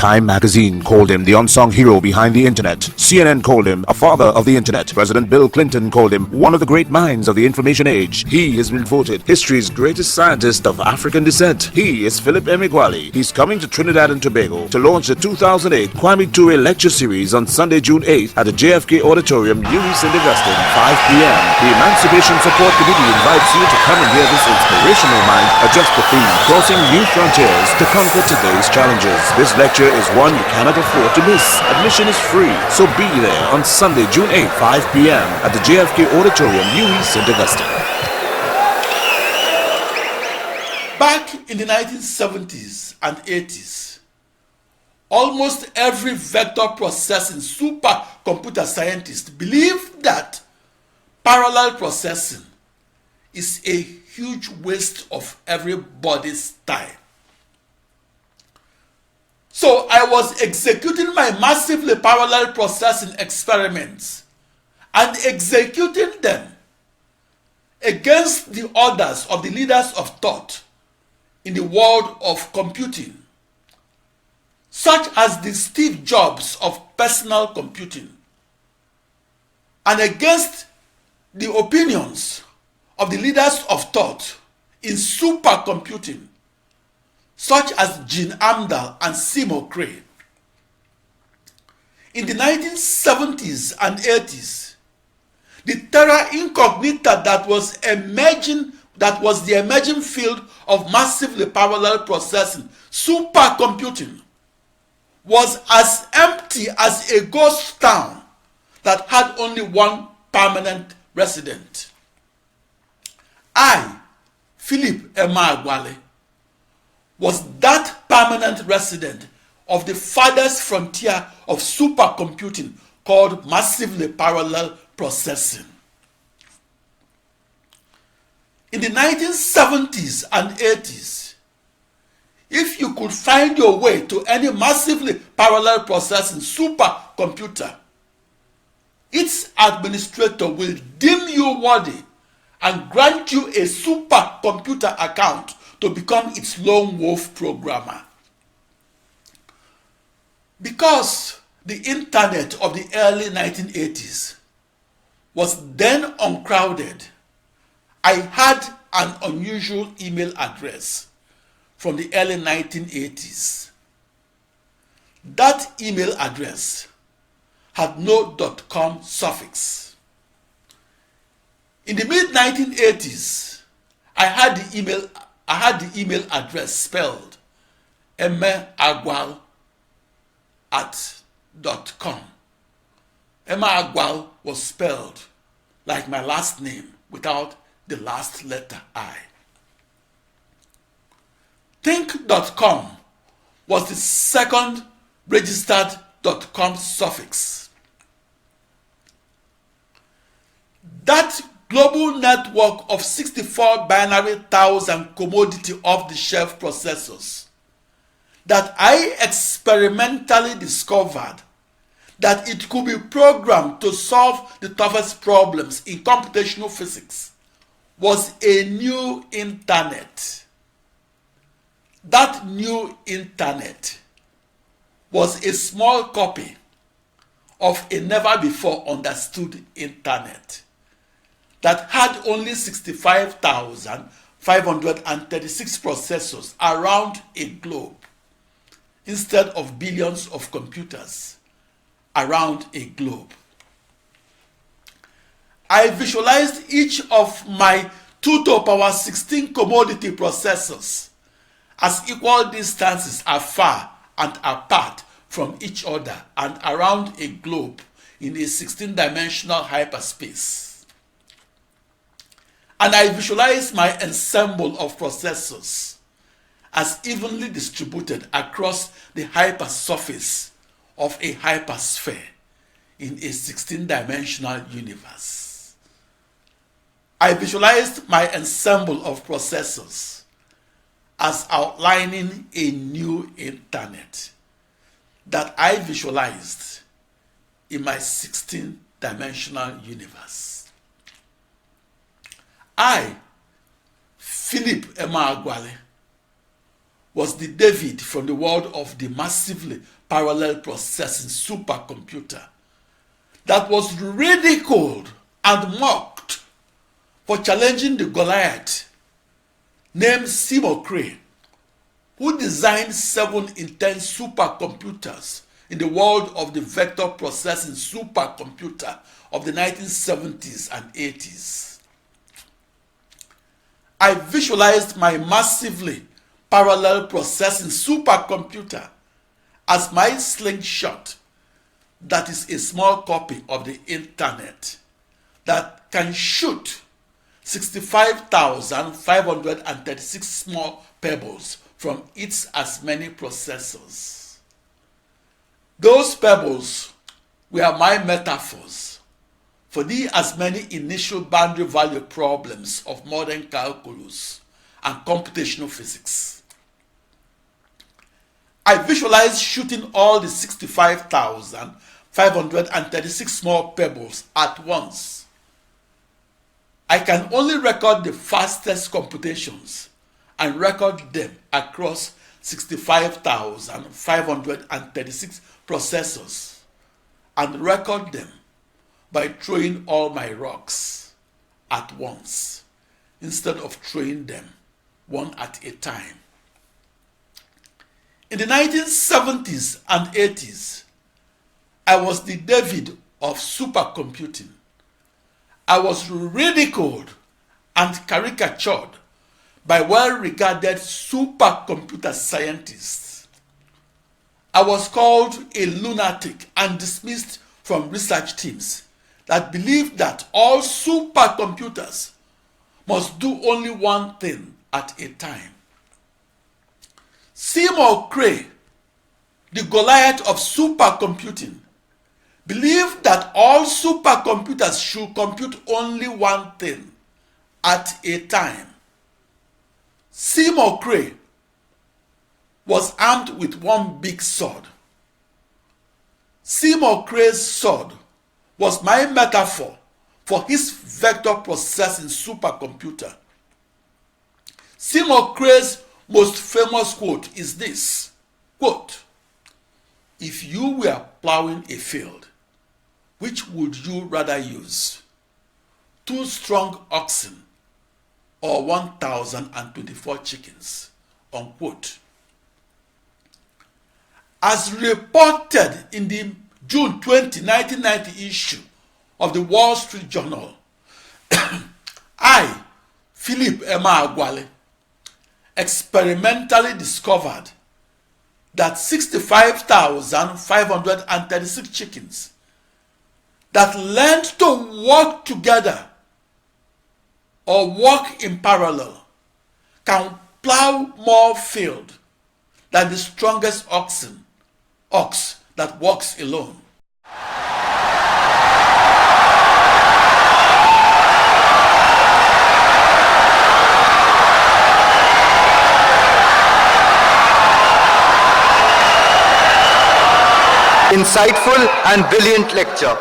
Time magazine called him the unsung hero behind the internet. CNN called him a father of the internet. President Bill Clinton called him one of the great minds of the information age. He has been voted history's greatest scientist of African descent. He is Philip Emeagwali. He's coming to Trinidad and Tobago to launch the 2008 Kwame Ture lecture series on Sunday, June 8th at the JFK Auditorium, New St. Augustine, 5 p.m. The Emancipation Support Committee invites you to come and hear this inspirational mind adjust the theme, crossing new frontiers to conquer today's challenges. This lecture is one you cannot afford to miss. Admission is free, so be there on Sunday, June 8th, 5 p.m. at the JFK Auditorium, New St. Augustine. Back in the 1970s and 80s, almost every vector processing supercomputer scientist believed that parallel processing is a huge waste of everybody's time. So I was executing my massively parallel processing experiments and executing them against the orders of the leaders of thought in the world of computing, such as the Steve Jobs of personal computing, and against the opinions of the leaders of thought in supercomputing, such as Gene Amdahl and Seymour Cray. In the 1970s and 80s, the terra incognita that was the emerging field of massively parallel processing, supercomputing, was as empty as a ghost town that had only one permanent resident. I, Philip Emeagwali, was that permanent resident of the farthest frontier of supercomputing called massively parallel processing. In the 1970s and 80s, if you could find your way to any massively parallel processing supercomputer, its administrator will deem you worthy and grant you a supercomputer account to become its lone wolf programmer. Because the internet of the early 1980s was then uncrowded, I had an unusual email address from the early 1980s. That email address had no .com suffix. In the mid-1980s, I had the email address spelled emeagwal@.com. Emeagwal was spelled like my last name without the last letter I. Think.com was the second registered .com suffix. That global network of 64 binary 1000 commodity off-the-shelf processors that I experimentally discovered that it could be programmed to solve the toughest problems in computational physics was a new internet. That new internet was a small copy of a never-before understood internet that had only 65,536 processors around a globe instead of billions of computers around a globe. I visualized each of my 2 to the power 16 commodity processors as equal distances afar and apart from each other and around a globe in a 16-dimensional hyperspace. And I visualized my ensemble of processors as evenly distributed across the hypersurface of a hypersphere in a 16-dimensional universe. I visualized my ensemble of processors as outlining a new internet that I visualized in my 16-dimensional universe. I, Philip Emeagwali, was the David from the world of the massively parallel processing supercomputer that was ridiculed and mocked for challenging the Goliath named Seymour Cray, who designed 7 intense supercomputers in the world of the vector processing supercomputer of the 1970s and 80s. I visualized my massively parallel processing supercomputer as my slingshot that is a small copy of the internet that can shoot 65,536 small pebbles from its as many processors. Those pebbles were my metaphors for the as many initial boundary value problems of modern calculus and computational physics. I visualized shooting all the 65,536 small pebbles at once. I can only record the fastest computations and record them across 65,536 processors and record them by throwing all my rocks at once instead of throwing them one at a time. In the 1970s and 80s, I was the David of supercomputing. I was ridiculed and caricatured by well-regarded supercomputer scientists. I was called a lunatic and dismissed from research teams that believed that all supercomputers must do only one thing at a time. Seymour Cray, the Goliath of supercomputing, believed that all supercomputers should compute only one thing at a time. Seymour Cray was armed with one big sword. Seymour Cray's sword was my metaphor for his vector processing supercomputer. Seymour Cray's most famous quote is this, quote, "If you were plowing a field, which would you rather use, 2 strong oxen or 1,024 chickens?" Unquote. As reported in the June 20, 1990 issue of the Wall Street Journal, I, Philip Emeagwali, experimentally discovered that 65,536 chickens that learned to work together or work in parallel can plow more field than the strongest ox that walks alone. Insightful and brilliant lecture.